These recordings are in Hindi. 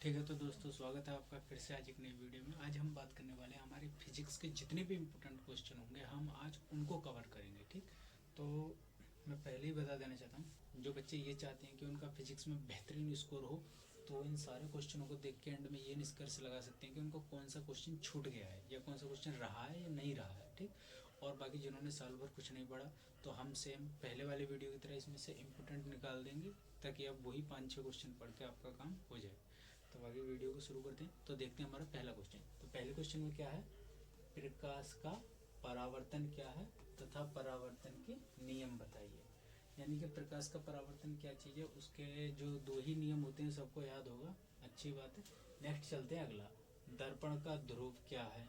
ठीक है, तो दोस्तों स्वागत है आपका फिर से आज एक नई वीडियो में। आज हम बात करने वाले हैं हमारे फिजिक्स के जितने भी इम्पोर्टेंट क्वेश्चन होंगे हम आज उनको कवर करेंगे। ठीक, तो मैं पहले ही बता देना चाहता हूँ, जो बच्चे ये चाहते हैं कि उनका फिजिक्स में बेहतरीन स्कोर हो तो इन सारे क्वेश्चनों को देख के एंड में ये निष्कर्ष लगा सकते हैं कि उनको कौन सा क्वेश्चन छूट गया है या कौन सा क्वेश्चन रहा है या नहीं रहा है। ठीक, और बाकी जिन्होंने साल भर कुछ नहीं पढ़ा तो हम सेम पहले वाले वीडियो की तरह इसमें से इम्पोर्टेंट निकाल देंगे ताकि अब वही 5-6 क्वेश्चन पढ़ के आपका काम हो जाए। तो आगे वीडियो को शुरू करते हैं। तो देखते हैं हमारा पहला क्वेश्चन। तो पहले क्वेश्चन में क्या है, प्रकाश का परावर्तन क्या है तथा परावर्तन के नियम बताइए। यानी कि प्रकाश का परावर्तन क्या चीज़ है, उसके जो दो ही नियम होते हैं सबको याद होगा, अच्छी बात है। नेक्स्ट चलते हैं अगला, दर्पण का ध्रुव क्या है।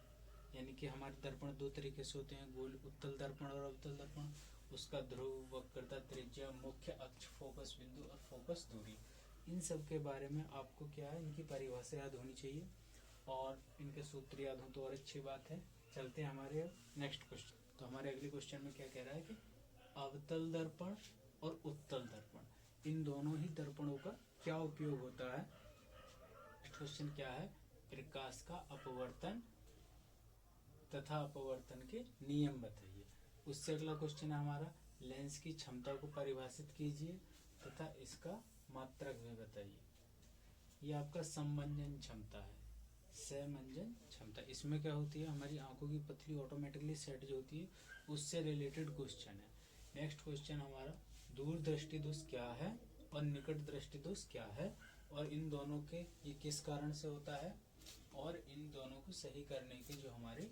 यानी कि हमारे दर्पण दो तरीके से होते हैं, गोल उत्तल दर्पण और अवतल दर्पण। उसका ध्रुव, वक्रता, त्रिज्या, मुख्य अक्ष, फोकस बिंदु और फोकस दूरी, इन सब के बारे में आपको क्या है, इनकी परिभाषा याद होनी चाहिए और इनके सूत्र याद हो तो और अच्छी बात है। चलते हैं हमारे नेक्स्ट क्वेश्चन। तो हमारे अगले क्वेश्चन में क्या कह रहा है कि अवतल दर्पण और उत्तल दर्पण, इन दोनों ही दर्पणों का क्या उपयोग होता है। क्वेश्चन क्या है, प्रकाश का अपवर्तन तथा अपवर्तन के नियम बताइए। उससे अगला क्वेश्चन है हमारा, लेंस की क्षमता को परिभाषित कीजिए तथा इसका मात्रक भी बताइए। ये आपका समंजन क्षमता है, समंजन क्षमता। इसमें क्या होती है, हमारी आंखों की पतली ऑटोमेटिकली सेट जो होती है उससे रिलेटेड क्वेश्चन है। नेक्स्ट क्वेश्चन हमारा, दूर दृष्टि दोष क्या है और निकट दृष्टि दोष क्या है और इन दोनों के ये किस कारण से होता है और इन दोनों को सही करने के जो हमारे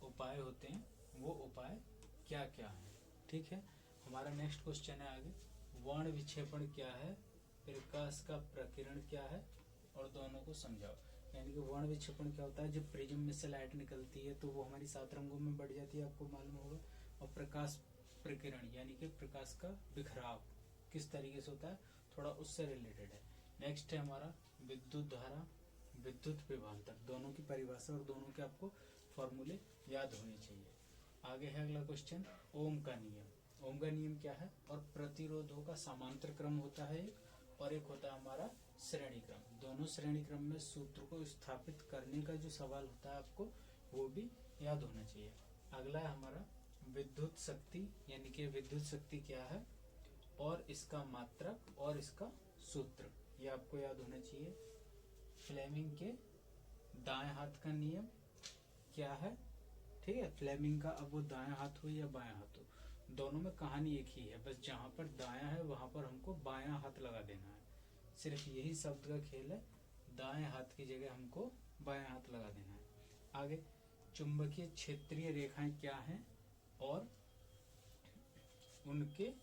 उपाय होते हैं वो उपाय क्या क्या हैं। ठीक है, हमारा नेक्स्ट क्वेश्चन है आगे, वर्ण विक्षेपण क्या है, प्रकाश का प्रकीर्ण क्या है और दोनों को समझाओ। यानी कि वर्ण विक्षेपण क्या होता है, जब प्रिज्म में से लाइट निकलती है तो वो हमारी 7 रंगों में बढ़ जाती है, आपको मालूम होगा। और प्रकाश प्रकीर्ण यानी कि प्रकाश का बिखराव किस तरीके से होता है, थोड़ा उससे रिलेटेड है। नेक्स्ट है हमारा विद्युत धारा, विद्युत विभवांतर, दोनों की परिभाषा और दोनों के आपको फॉर्मूले याद होने चाहिए। आगे है अगला क्वेश्चन, ओम का नियम। ओम का नियम क्या है, और प्रतिरोधों का समांतर क्रम होता है एक, और एक होता है हमारा श्रेणी क्रम। दोनों श्रेणी क्रम में सूत्र को स्थापित करने का जो सवाल होता है आपको वो भी याद होना चाहिए। अगला है हमारा विद्युत शक्ति, यानी कि विद्युत शक्ति क्या है और इसका मात्रक और इसका सूत्र, ये आपको याद होना चाहिए। फ्लेमिंग के दाएं हाथ का नियम क्या है, ठीक है। फ्लेमिंग का, अब वो दाएं हाथ हो या बायां हाथ हो, दोनों में कहानी एक ही है, बस जहां पर दायां है वहां पर हमको बायां हाथ लगा देना है। सिर्फ यही शब्द का खेल है, दाएं हाथ की जगह हमको बायां हाथ लगा देना है। आगे, चुंबकीय क्षेत्रीय रेखाएं क्या हैं और उनके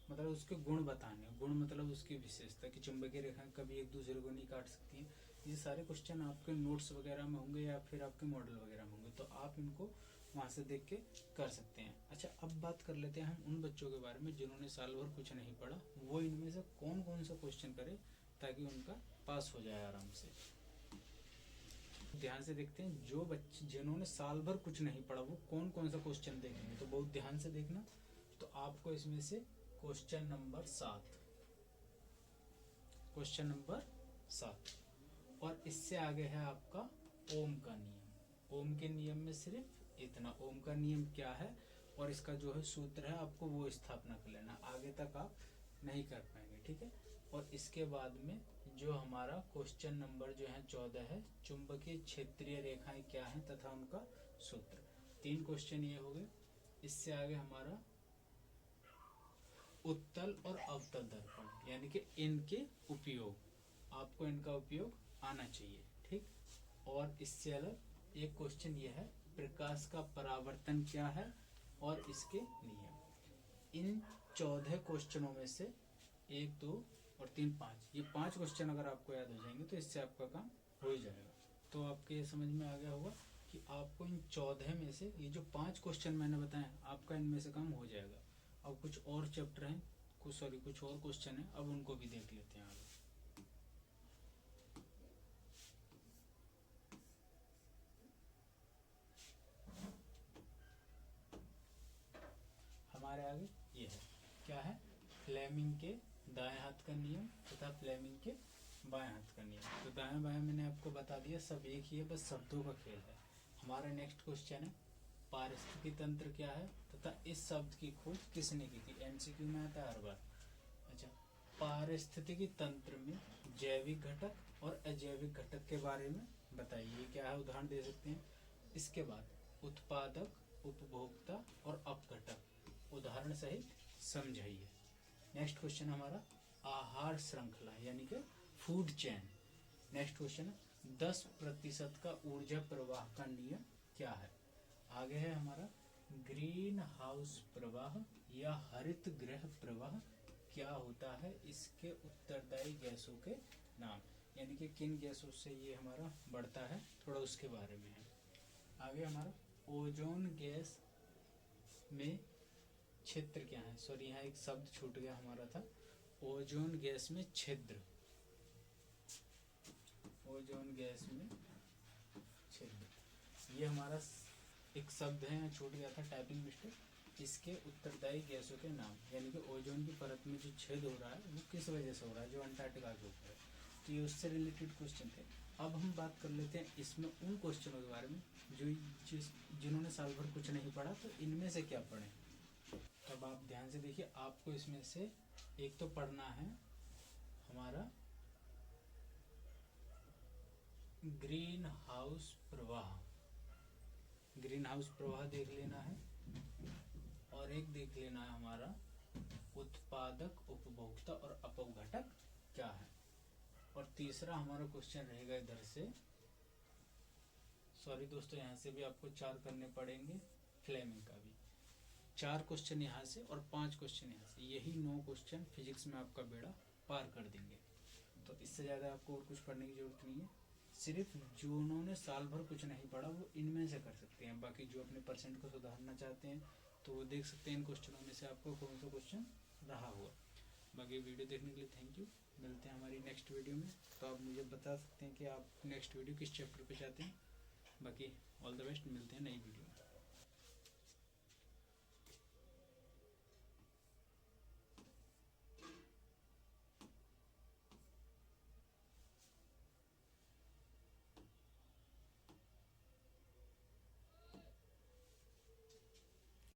मतलब उसके गुण बताने, गुण मतलब उसकी विशेषता कि चुंबकीय रेखाएं कभी एक दूसरे को नहीं काट सकती हैं। ये सारे क्वेश्चन आपके नोट्स वगैरह में होंगे या फिर आपके मॉडल वगैरह में होंगे, तो आप इनको वहां से देख के कर सकते हैं। अच्छा, अब बात कर लेते हैं हम उन बच्चों के बारे में जिन्होंने साल भर कुछ नहीं पढ़ा, वो इनमें से कौन कौन सा क्वेश्चन करे ताकि उनका पास हो जाए आराम से। ध्यान से देखते हैं, जो बच्चे जिन्होंने साल भर कुछ नहीं पढ़ा वो कौन कौन सा क्वेश्चन देखेंगे, तो बहुत ध्यान से देखना। तो आपको इसमें से क्वेश्चन नंबर 7, क्वेश्चन नंबर 7, और इससे आगे है आपका ओम का नियम। ओम के नियम में सिर्फ इतना, ओम का नियम क्या है और इसका जो है सूत्र है आपको वो स्थापना कर लेना, आगे तक आप नहीं कर पाएंगे। ठीक है, और इसके बाद में जो हमारा क्वेश्चन नंबर जो है 14 है, चुंबकीय क्षेत्रीय रेखाएं क्या हैं तथा उनका सूत्र। 3 क्वेश्चन ये हो गए। इससे आगे हमारा उत्तल और अवतल दर्पण, यानी कि इनके उपयोग, आपको इनका उपयोग आना चाहिए। ठीक, और इससे अलग एक क्वेश्चन ये है, प्रकाश का परावर्तन क्या है और इसके नियम। इन 14 क्वेश्चनों में से 1, 2 और 3, 5, ये 5 क्वेश्चन अगर आपको याद हो जाएंगे तो इससे आपका काम हो ही जाएगा। तो आपके ये समझ में आ गया होगा कि आपको इन 14 में से ये जो 5 क्वेश्चन मैंने बताए आपका इनमें से काम हो जाएगा। अब कुछ और चैप्टर हैं, कुछ और क्वेश्चन है, अब उनको भी देख लेते हैं आगे। हमारे आगे ये है, क्या है, फ्लेमिंग के दाएं हाथ का नियम तथा फ्लेमिंग के बाएं हाथ का नियम। तो दाएं बाएं मैंने आपको बता दिया, सब एक ही है, बस शब्दों का खेल है। हमारा नेक्स्ट क्वेश्चन है पारिस्थितिकी तंत्र क्या है तथा इस शब्द की खोज किसने की थी। एमसीक्यू में आता है हर बार। अच्छा, पारिस्थितिकी तंत्र में जैविक घटक और अजैविक घटक के बारे में बताइए। क्या है, उदाहरण दे सकते हैं। इसके बाद उत्पादक, उपभोक्ता और अपघटक उदाहरण सहित समझाइए। नेक्स्ट क्वेश्चन हमारा आहार श्रृंखला यानी कि फूड चेन। नेक्स्ट क्वेश्चन है 10% का ऊर्जा प्रवाह का नियम क्या है। आगे है हमारा ग्रीन हाउस प्रवाह या हरित गृह प्रवाह क्या होता है, इसके उत्तरदायी गैसों के नाम, यानी कि किन गैसों से ये हमारा बढ़ता है, थोड़ा उसके बारे में है। आगे हमारा ओजोन गैस में छिद्र क्या है। सॉरी, यहाँ एक शब्द छूट गया हमारा था, ओजोन गैस में छिद्र। ओजोन गैस में छिद्र, ये हमारा एक शब्द है, छूट गया था, टाइपिंग मिस्टेक। इसके उत्तरदायी गैसों के नाम, यानी कि ओजोन की परत में जो छेद हो रहा है वो किस वजह से हो रहा है, जो अंटार्कटिका के ऊपर है। तो ये उससे रिलेटेड क्वेश्चन थे। अब हम बात कर लेते हैं इसमें उन क्वेश्चनों के बारे में जो जिन्होंने साल भर कुछ नहीं पढ़ा, तो इनमें से क्या पढ़ें। तो अब आप ध्यान से देखिए, आपको इसमें से एक तो पढ़ना है हमारा ग्रीन हाउस प्रवाह, ग्रीन हाउस प्रवाह देख लेना है, और एक देख लेना है हमारा उत्पादक, उपभोक्ता और अपघटक क्या है। और तीसरा हमारा क्वेश्चन रहेगा इधर से, सॉरी दोस्तों, यहाँ से भी आपको 4 करने पड़ेंगे, फ्लेमिंग का भी 4 क्वेश्चन यहाँ से और 5 क्वेश्चन यहाँ से, यही 9 क्वेश्चन फिजिक्स में आपका बेड़ा पार कर देंगे। तो इससे ज़्यादा आपको और कुछ पढ़ने की जरूरत नहीं है। सिर्फ जो उन्होंने साल भर कुछ नहीं पढ़ा वो इनमें से कर सकते हैं। बाकी जो अपने परसेंट को सुधारना चाहते हैं तो वो देख सकते हैं इन क्वेश्चनों में से आपको कौन सा क्वेश्चन रहा हुआ। बाकी वीडियो देखने के लिए थैंक यू। मिलते हैं हमारी नेक्स्ट वीडियो में। तो आप मुझे बता सकते हैं कि आप नेक्स्ट वीडियो किस चैप्टर पे चाहते हैं। बाकी ऑल द बेस्ट, मिलते हैं नई वीडियो में।